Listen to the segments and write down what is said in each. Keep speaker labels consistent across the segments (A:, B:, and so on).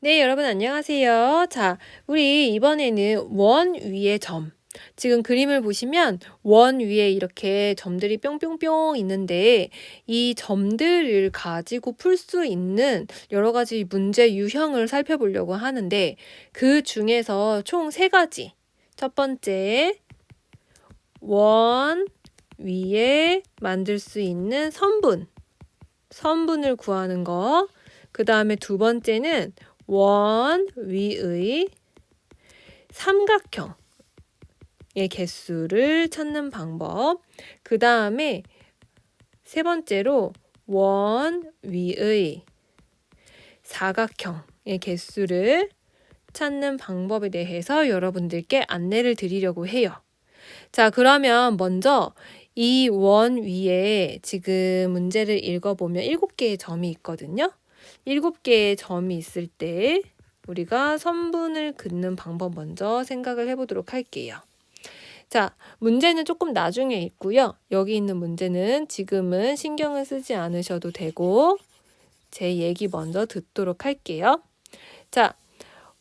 A: 네, 여러분 안녕하세요. 자, 우리 이번에는 원 위에 점. 지금 그림을 보시면 원 위에 이렇게 점들이 뿅뿅뿅 있는데 이 점들을 가지고 풀 수 있는 여러 가지 문제 유형을 살펴보려고 하는데 그 중에서 총 3가지. 첫 번째, 원 위에 만들 수 있는 선분을 구하는 거. 그 다음에 두 번째는 원 위의 삼각형의 개수를 찾는 방법. 그 다음에 세 번째로 원 위의 사각형의 개수를 찾는 방법에 대해서 여러분들께 안내를 드리려고 해요. 자, 그러면 먼저 이 원 위에 지금 문제를 읽어보면 7개의 점이 있거든요. 7개의 점이 있을 때 우리가 선분을 긋는 방법 먼저 생각을 해보도록 할게요. 자, 문제는 조금 나중에 있고요. 여기 있는 문제는 지금은 신경을 쓰지 않으셔도 되고 제 얘기 먼저 듣도록 할게요. 자,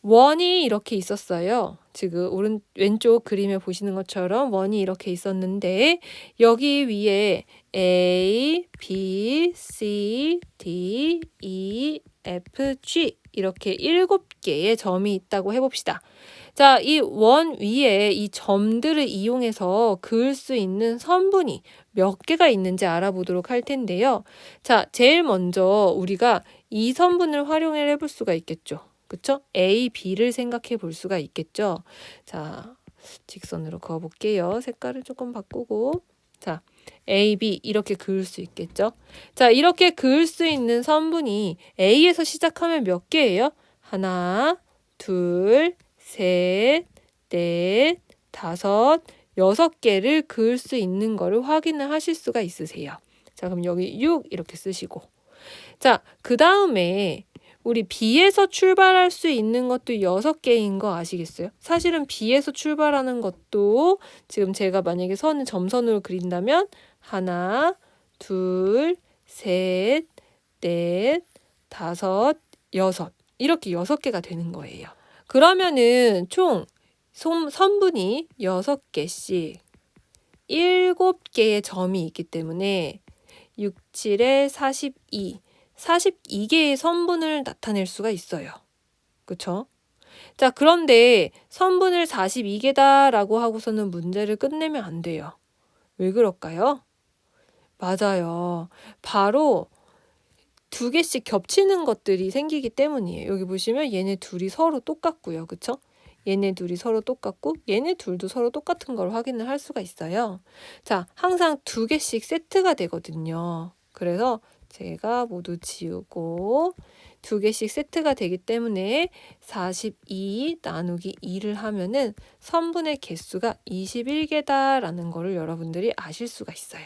A: 원이 이렇게 있었어요. 지금 왼쪽 그림에 보시는 것처럼 원이 이렇게 있었는데 여기 위에 A, B, C, D, E, F, G 이렇게 7개의 점이 있다고 해봅시다. 자, 이 원 위에 이 점들을 이용해서 그을 수 있는 선분이 몇 개가 있는지 알아보도록 할 텐데요. 자, 제일 먼저 우리가 이 선분을 활용해 볼 수가 있겠죠. 그쵸? A, B를 생각해 볼 수가 있겠죠. 자, 직선으로 그어볼게요. 색깔을 조금 바꾸고. 자, A, B 이렇게 그을 수 있겠죠. 자, 이렇게 그을 수 있는 선분이 A에서 시작하면 몇 개예요? 하나, 둘, 셋, 넷, 다섯, 6개를 그을 수 있는 거를 확인을 하실 수가 있으세요. 자, 그럼 여기 6 이렇게 쓰시고. 자, 그 다음에 우리 B에서 출발할 수 있는 것도 6개인 거 아시겠어요? 사실은 B에서 출발하는 것도 지금 제가 만약에 선을 점선으로 그린다면 하나, 둘, 셋, 넷, 다섯, 6 이렇게 6개가 되는 거예요. 그러면은 총 선분이 6개씩 7개의 점이 있기 때문에 6, 7에 42 42개의 선분을 나타낼 수가 있어요. 그쵸? 자, 그런데 선분을 42개다라고 하고서는 문제를 끝내면 안 돼요. 왜 그럴까요? 맞아요. 바로 2개씩 겹치는 것들이 생기기 때문이에요. 여기 보시면 얘네 둘이 서로 똑같고요. 그쵸? 얘네 둘이 서로 똑같고 얘네 둘도 서로 똑같은 걸 확인을 할 수가 있어요. 자, 항상 2개씩 세트가 되거든요. 그래서 제가 모두 지우고 2개씩 세트가 되기 때문에 42 나누기 2를 하면은 선분의 개수가 21개다라는 거를 여러분들이 아실 수가 있어요.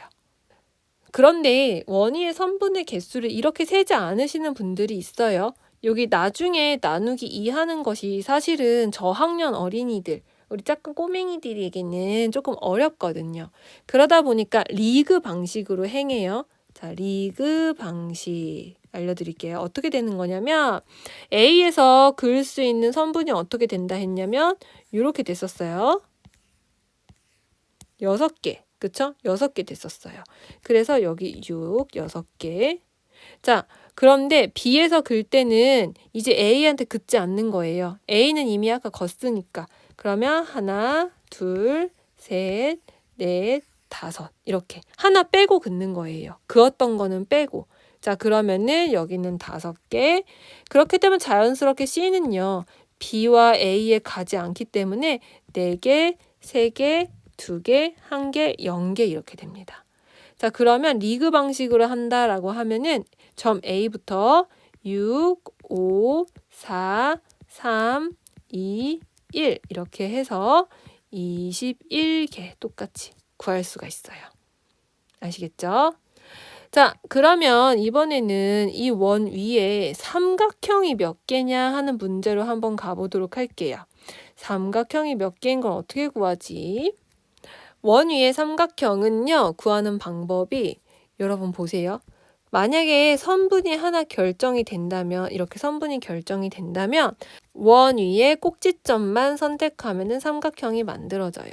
A: 그런데 원위의 선분의 개수를 이렇게 세지 않으시는 분들이 있어요. 여기 나중에 나누기 2 하는 것이 사실은 저학년 어린이들, 우리 작은 꼬맹이들에게는 조금 어렵거든요. 그러다 보니까 리그 방식으로 행해요. 자, 리그 방식 알려드릴게요. 어떻게 되는 거냐면 A에서 그을 수 있는 선분이 어떻게 된다 했냐면 이렇게 됐었어요. 6개. 그쵸? 6개 됐었어요. 그래서 여기 6, 6개. 자, 그런데 B에서 글 때는 이제 A한테 긋지 않는 거예요. A는 이미 아까 걷으니까. 그러면 하나, 둘, 셋, 넷, 다섯 이렇게 하나 빼고 긋는 거예요. 그었던 거는 빼고. 자, 그러면은 여기는 5개. 그렇게 되면 자연스럽게 C는요. B와 A에 가지 않기 때문에 4개, 3개, 2개, 1개, 0개 이렇게 됩니다. 자, 그러면 리그 방식으로 한다라고 하면은 점 A부터 6, 5, 4, 3, 2, 1 이렇게 해서 21개 똑같이 구할 수가 있어요. 아시겠죠? 자, 그러면 이번에는 이 원 위에 삼각형이 몇 개냐 하는 문제로 한번 가보도록 할게요. 삼각형이 몇 개인 걸 어떻게 구하지? 원 위의 삼각형은요, 구하는 방법이 여러분 보세요. 만약에 선분이 하나 결정이 된다면, 이렇게 선분이 결정이 된다면 원 위에 꼭지점만 선택하면은 삼각형이 만들어져요.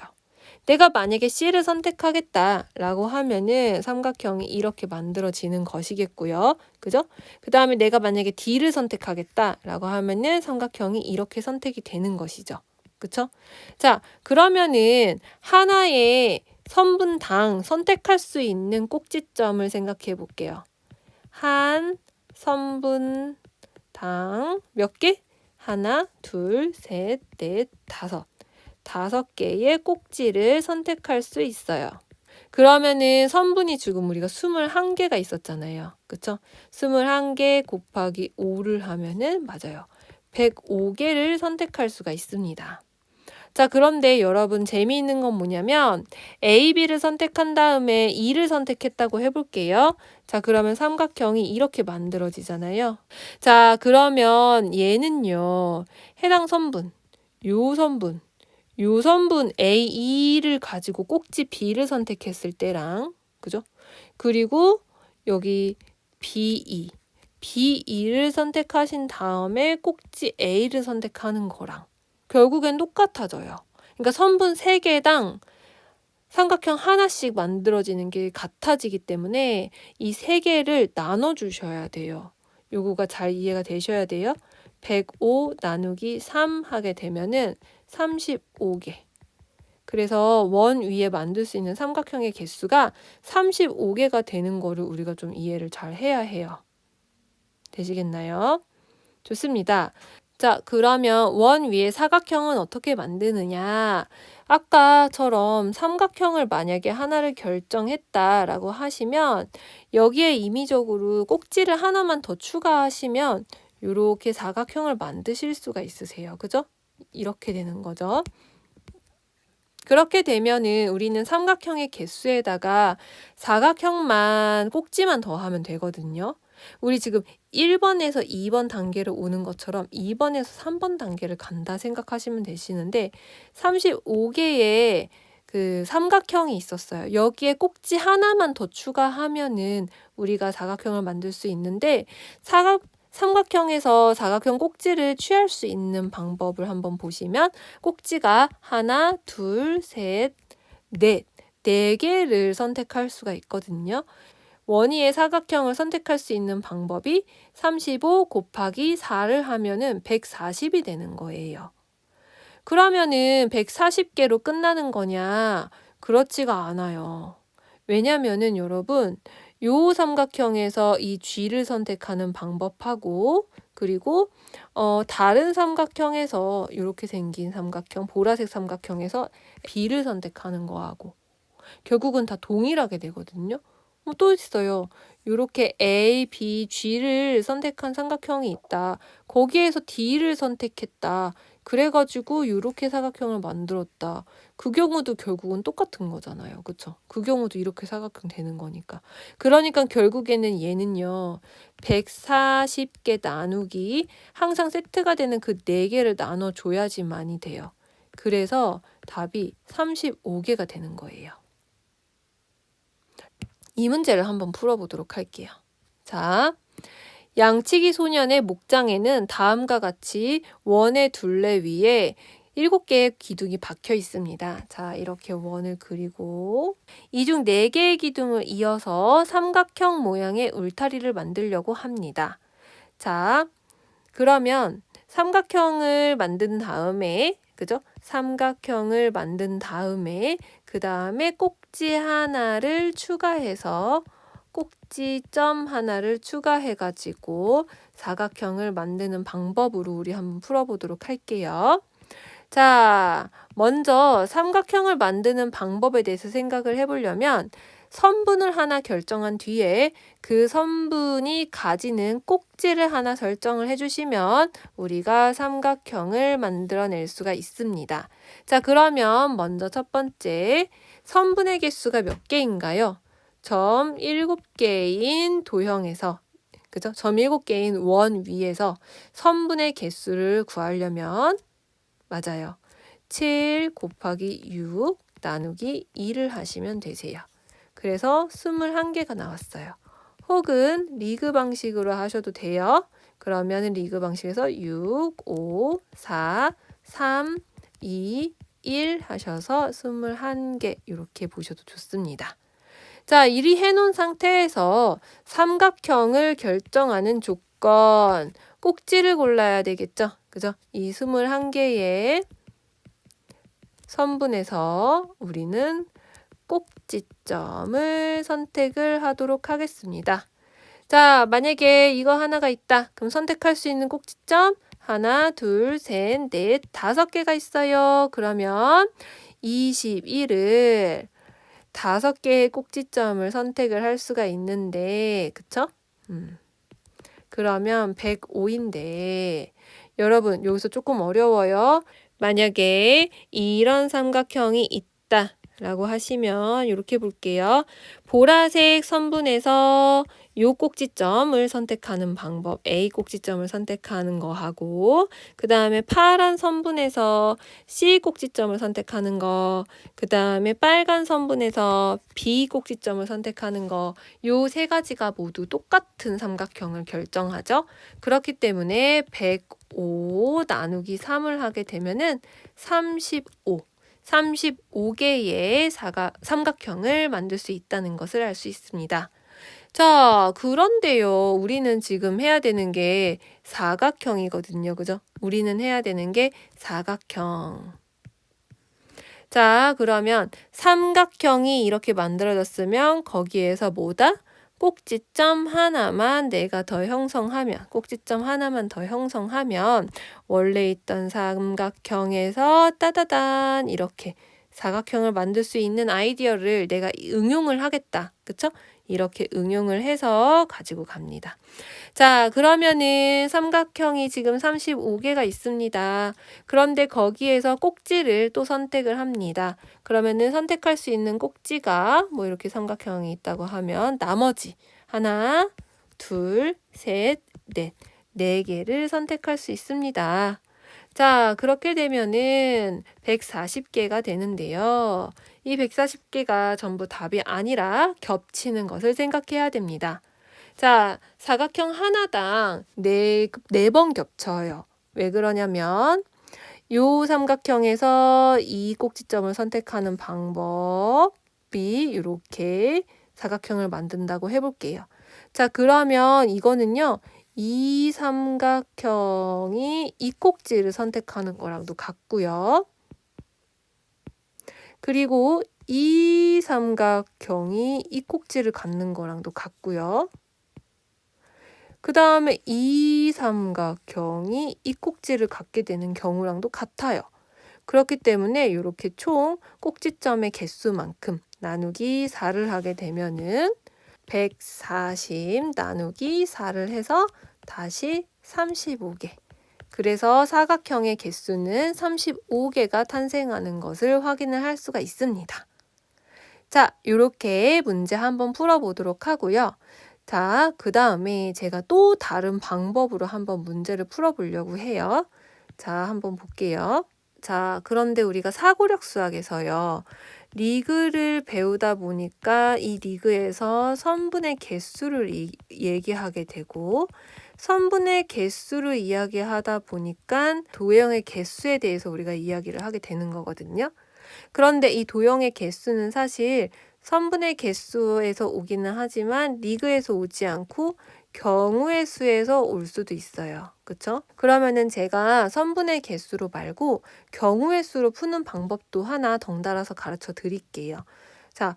A: 내가 만약에 C를 선택하겠다라고 하면은 삼각형이 이렇게 만들어지는 것이겠고요. 그죠? 그 다음에 내가 만약에 D를 선택하겠다라고 하면은 삼각형이 이렇게 선택이 되는 것이죠. 그쵸? 자, 그러면은 하나의 선분당 선택할 수 있는 꼭지점을 생각해 볼게요. 한 선분당 몇 개? 하나, 둘, 셋, 넷, 다섯. 5개의 꼭지를 선택할 수 있어요. 그러면은 선분이 지금 우리가 21개가 있었잖아요. 그쵸? 21개 곱하기 5를 하면은 맞아요. 105개를 선택할 수가 있습니다. 자, 그런데 여러분 재미있는 건 뭐냐면 A, B를 선택한 다음에 2를 선택했다고 해볼게요. 자, 그러면 삼각형이 이렇게 만들어지잖아요. 자, 그러면 얘는요. 해당 선분, 요 선분, 요 선분 A를 가지고 꼭지 B를 선택했을 때랑, 그죠? 그리고 여기 B2를 선택하신 다음에 꼭지 A를 선택하는 거랑 결국엔 똑같아져요. 그러니까 선분 3개당 삼각형 하나씩 만들어지는 게 같아지기 때문에 이 3개를 나눠주셔야 돼요. 요거가 잘 이해가 되셔야 돼요. 105 나누기 3 하게 되면은 35개. 그래서 원 위에 만들 수 있는 삼각형의 개수가 35개가 되는 거를 우리가 좀 이해를 잘 해야 해요. 되시겠나요? 좋습니다. 자, 그러면 원 위에 사각형은 어떻게 만드느냐? 아까처럼 삼각형을 만약에 하나를 결정했다라고 하시면 여기에 임의적으로 꼭지를 하나만 더 추가하시면 이렇게 사각형을 만드실 수가 있으세요. 그죠? 이렇게 되는 거죠. 그렇게 되면은 우리는 삼각형의 개수에다가 사각형만 꼭지만 더하면 되거든요. 우리 지금 1번에서 2번 단계로 오는 것처럼 2번에서 3번 단계를 간다 생각하시면 되시는데 35개의 그 삼각형이 있었어요. 여기에 꼭지 하나만 더 추가하면은 우리가 사각형을 만들 수 있는데 삼각형에서 사각형 꼭지를 취할 수 있는 방법을 한번 보시면 꼭지가 하나, 둘, 셋, 넷, 4개를 선택할 수가 있거든요. 원위의 사각형을 선택할 수 있는 방법이 35 곱하기 4를 하면은 140이 되는 거예요. 그러면은 140개로 끝나는 거냐? 그렇지가 않아요. 왜냐면은 여러분, 요 삼각형에서 이 G를 선택하는 방법하고 그리고 다른 삼각형에서 이렇게 생긴 삼각형, 보라색 삼각형에서 B를 선택하는 거하고 결국은 다 동일하게 되거든요. 또 있어요. 이렇게 A, B, G를 선택한 삼각형이 있다. 거기에서 D를 선택했다. 그래가지고 이렇게 사각형을 만들었다. 그 경우도 결국은 똑같은 거잖아요. 그쵸? 그 경우도 이렇게 사각형 되는 거니까. 그러니까 결국에는 얘는요. 140개 나누기 항상 세트가 되는 그 4개를 나눠줘야지만이 돼요. 그래서 답이 35개가 되는 거예요. 이 문제를 한번 풀어보도록 할게요. 자, 양치기 소년의 목장에는 다음과 같이 원의 둘레 위에 7개의 기둥이 박혀 있습니다. 자, 이렇게 원을 그리고 이 중 4개의 기둥을 이어서 삼각형 모양의 울타리를 만들려고 합니다. 자, 그러면 삼각형을 만든 다음에, 그죠? 삼각형을 만든 다음에 그 다음에 꼭지 하나를 추가해서 꼭지점 하나를 추가해가지고 사각형을 만드는 방법으로 우리 한번 풀어보도록 할게요. 자, 먼저 삼각형을 만드는 방법에 대해서 생각을 해보려면 선분을 하나 결정한 뒤에 그 선분이 가지는 꼭지를 하나 설정을 해주시면 우리가 삼각형을 만들어낼 수가 있습니다. 자, 그러면 먼저 첫 번째 선분의 개수가 몇 개인가요? 점 7개인 도형에서, 그죠? 점 7개인 원 위에서 선분의 개수를 구하려면 맞아요. 7 곱하기 6 나누기 2를 하시면 되세요. 그래서 21개가 나왔어요. 혹은 리그 방식으로 하셔도 돼요. 그러면 리그 방식에서 6, 5, 4, 3, 2, 1 하셔서 21개 이렇게 보셔도 좋습니다. 자, 이리 해놓은 상태에서 삼각형을 결정하는 조건, 꼭지를 골라야 되겠죠? 그죠? 이 21개의 선분에서 우리는 꼭지점을 선택을 하도록 하겠습니다. 자, 만약에 이거 하나가 있다. 그럼 선택할 수 있는 꼭지점 하나, 둘, 셋, 넷, 5개가 있어요. 그러면 21을 5개의 꼭지점을 선택을 할 수가 있는데, 그쵸? 그러면 105인데, 여러분, 여기서 조금 어려워요. 만약에 이런 삼각형이 있다 라고 하시면 이렇게 볼게요. 보라색 선분에서 요 꼭지점을 선택하는 방법, A 꼭지점을 선택하는 거 하고, 그 다음에 파란 선분에서 C 꼭지점을 선택하는 거, 그 다음에 빨간 선분에서 B 꼭지점을 선택하는 거, 요 3가지가 모두 똑같은 삼각형을 결정하죠. 그렇기 때문에 105 나누기 3을 하게 되면은 35개의 삼각형을 만들 수 있다는 것을 알 수 있습니다. 자, 그런데요, 우리는 지금 해야 되는 게 사각형이거든요. 그죠? 우리는 해야 되는 게 사각형. 자, 그러면 삼각형이 이렇게 만들어졌으면 거기에서 뭐다? 꼭지점 하나만 내가 더 형성하면, 꼭지점 하나만 더 형성하면 원래 있던 삼각형에서 따다단 이렇게 사각형을 만들 수 있는 아이디어를 내가 응용을 하겠다. 그쵸? 이렇게 응용을 해서 가지고 갑니다. 자, 그러면은 삼각형이 지금 35개가 있습니다. 그런데 거기에서 꼭지를 또 선택을 합니다. 그러면은 선택할 수 있는 꼭지가 뭐 이렇게 삼각형이 있다고 하면 나머지 하나, 둘, 셋, 넷, 4개를 선택할 수 있습니다. 자, 그렇게 되면은 140개가 되는데요. 이 140개가 전부 답이 아니라 겹치는 것을 생각해야 됩니다. 자, 사각형 하나당 4번 겹쳐요. 왜 그러냐면 요 삼각형에서 이 꼭지점을 선택하는 방법이 이렇게 사각형을 만든다고 해볼게요. 자, 그러면 이거는요. 이 삼각형이 이 꼭지를 선택하는 거랑도 같고요. 그리고 이 삼각형이 이 꼭지를 갖는 거랑도 같고요. 그 다음에 이 삼각형이 이 꼭지를 갖게 되는 경우랑도 같아요. 그렇기 때문에 이렇게 총 꼭지점의 개수만큼 나누기 4를 하게 되면은 140 나누기 4를 해서 다시 35개. 그래서 사각형의 개수는 35개가 탄생하는 것을 확인을 할 수가 있습니다. 자, 이렇게 문제 한번 풀어보도록 하고요. 자, 그 다음에 제가 또 다른 방법으로 한번 문제를 풀어보려고 해요. 자, 한번 볼게요. 자, 그런데 우리가 사고력 수학에서요. 리그를 배우다 보니까 이 리그에서 선분의 개수를 얘기하게 되고 선분의 개수를 이야기하다 보니까 도형의 개수에 대해서 우리가 이야기를 하게 되는 거거든요. 그런데 이 도형의 개수는 사실 선분의 개수에서 오기는 하지만 리그에서 오지 않고 경우의 수에서 올 수도 있어요. 그쵸? 그러면은 제가 선분의 개수로 말고 경우의 수로 푸는 방법도 하나 덩달아서 가르쳐 드릴게요. 자,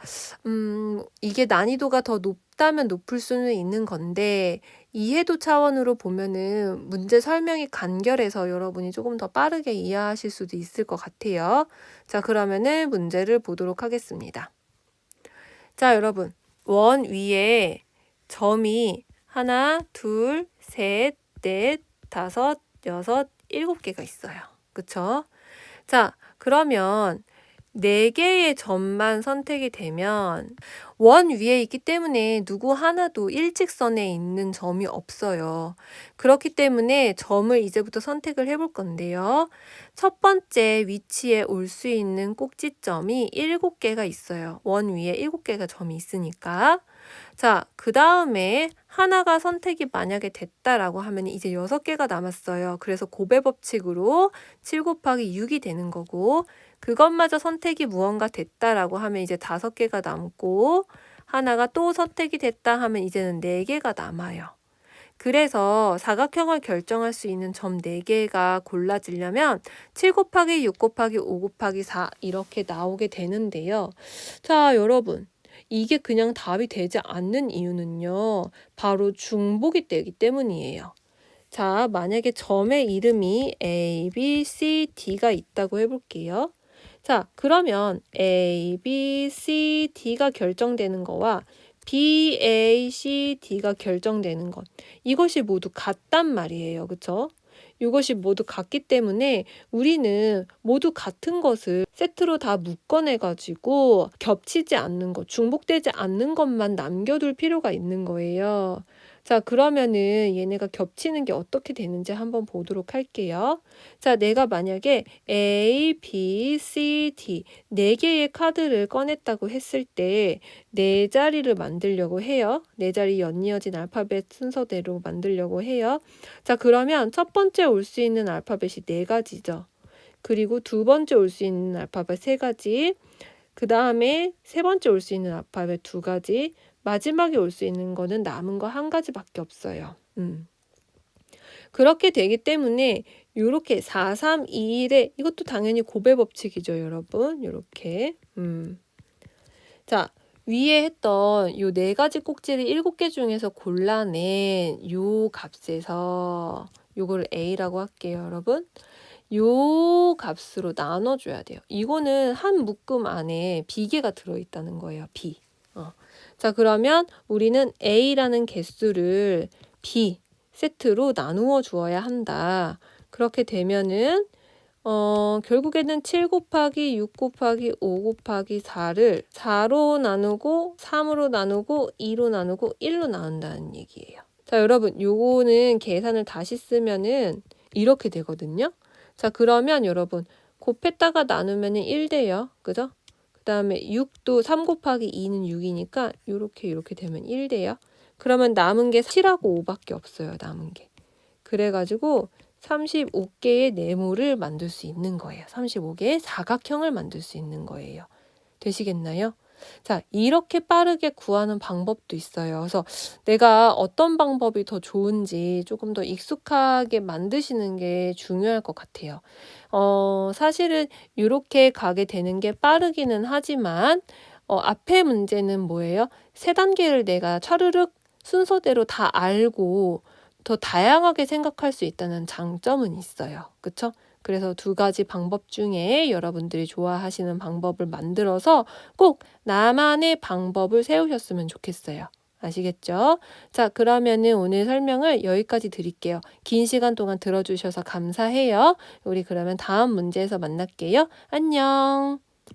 A: 이게 난이도가 더 높다면 높을 수는 있는 건데 이해도 차원으로 보면은 문제 설명이 간결해서 여러분이 조금 더 빠르게 이해하실 수도 있을 것 같아요. 자, 그러면은 문제를 보도록 하겠습니다. 자, 여러분. 원 위에 점이 하나, 둘, 셋, 넷, 5, 6, 7개가 있어요. 그쵸? 자, 그러면 4개의 점만 선택이 되면 원 위에 있기 때문에 누구 하나도 일직선에 있는 점이 없어요. 그렇기 때문에 점을 이제부터 선택을 해볼 건데요. 첫 번째 위치에 올 수 있는 꼭지점이 7개가 있어요. 원 위에 7개가 점이 있으니까. 자, 그 다음에 하나가 선택이 만약에 됐다라고 하면 이제 6개가 남았어요. 그래서 곱의 법칙으로 7 곱하기 6이 되는 거고, 그것마저 선택이 무언가 됐다라고 하면 이제 5개가 남고, 하나가 또 선택이 됐다 하면 이제는 4개가 남아요. 그래서 사각형을 결정할 수 있는 점 4개가 골라지려면 7 곱하기 6 곱하기 5 곱하기 4 이렇게 나오게 되는데요. 자, 여러분. 이게 그냥 답이 되지 않는 이유는요. 바로 중복이 되기 때문이에요. 자, 만약에 점의 이름이 A, B, C, D가 있다고 해볼게요. 자, 그러면 A, B, C, D가 결정되는 거와 B, A, C, D가 결정되는 것. 이것이 모두 같단 말이에요. 그쵸? 이것이 모두 같기 때문에 우리는 모두 같은 것을 세트로 다 묶어내가지고 겹치지 않는 것, 중복되지 않는 것만 남겨둘 필요가 있는 거예요. 자, 그러면은 얘네가 겹치는 게 어떻게 되는지 한번 보도록 할게요. 자, 내가 만약에 A, B, C, D 4개의 카드를 꺼냈다고 했을 때 4자리를 만들려고 해요. 4자리 연이어진 알파벳 순서대로 만들려고 해요. 자, 그러면 첫 번째 올 수 있는 알파벳이 4가지죠. 그리고 두 번째 올 수 있는 알파벳 3가지, 그 다음에 세 번째 올 수 있는 알파벳 2가지, 마지막에 올 수 있는 거는 남은 거 1가지밖에 없어요. 그렇게 되기 때문에 이렇게 4, 3, 2, 1에 이것도 당연히 곱의 법칙이죠, 여러분. 이렇게. 자, 위에 했던 요 4가지 꼭지를 7개 중에서 골라낸 요 값에서 요거를 A라고 할게요, 여러분. 요 값으로 나눠줘야 돼요. 이거는 한 묶음 안에 B개가 들어있다는 거예요. B. 자, 그러면 우리는 A라는 개수를 B 세트로 나누어 주어야 한다. 그렇게 되면은 결국에는 7 곱하기 6 곱하기 5 곱하기 4를 4로 나누고 3으로 나누고 2로 나누고 1로 나눈다는 얘기예요. 자, 여러분 요거는 계산을 다시 쓰면은 이렇게 되거든요. 자, 그러면 여러분 곱했다가 나누면 1 돼요. 그죠? 그 다음에 6도 3 곱하기 2는 6이니까 이렇게 되면 1 돼요. 그러면 남은 게 7하고 5밖에 없어요. 남은 게. 그래가지고 35개의 네모를 만들 수 있는 거예요. 35개의 사각형을 만들 수 있는 거예요. 되시겠나요? 자, 이렇게 빠르게 구하는 방법도 있어요. 그래서 내가 어떤 방법이 더 좋은지 조금 더 익숙하게 만드시는 게 중요할 것 같아요. 사실은 이렇게 가게 되는 게 빠르기는 하지만 앞에 문제는 뭐예요? 3단계를 내가 차르륵 순서대로 다 알고 더 다양하게 생각할 수 있다는 장점은 있어요. 그쵸? 그래서 2가지 방법 중에 여러분들이 좋아하시는 방법을 만들어서 꼭 나만의 방법을 세우셨으면 좋겠어요. 아시겠죠? 자, 그러면은 오늘 설명을 여기까지 드릴게요. 긴 시간 동안 들어주셔서 감사해요. 우리 그러면 다음 문제에서 만날게요. 안녕!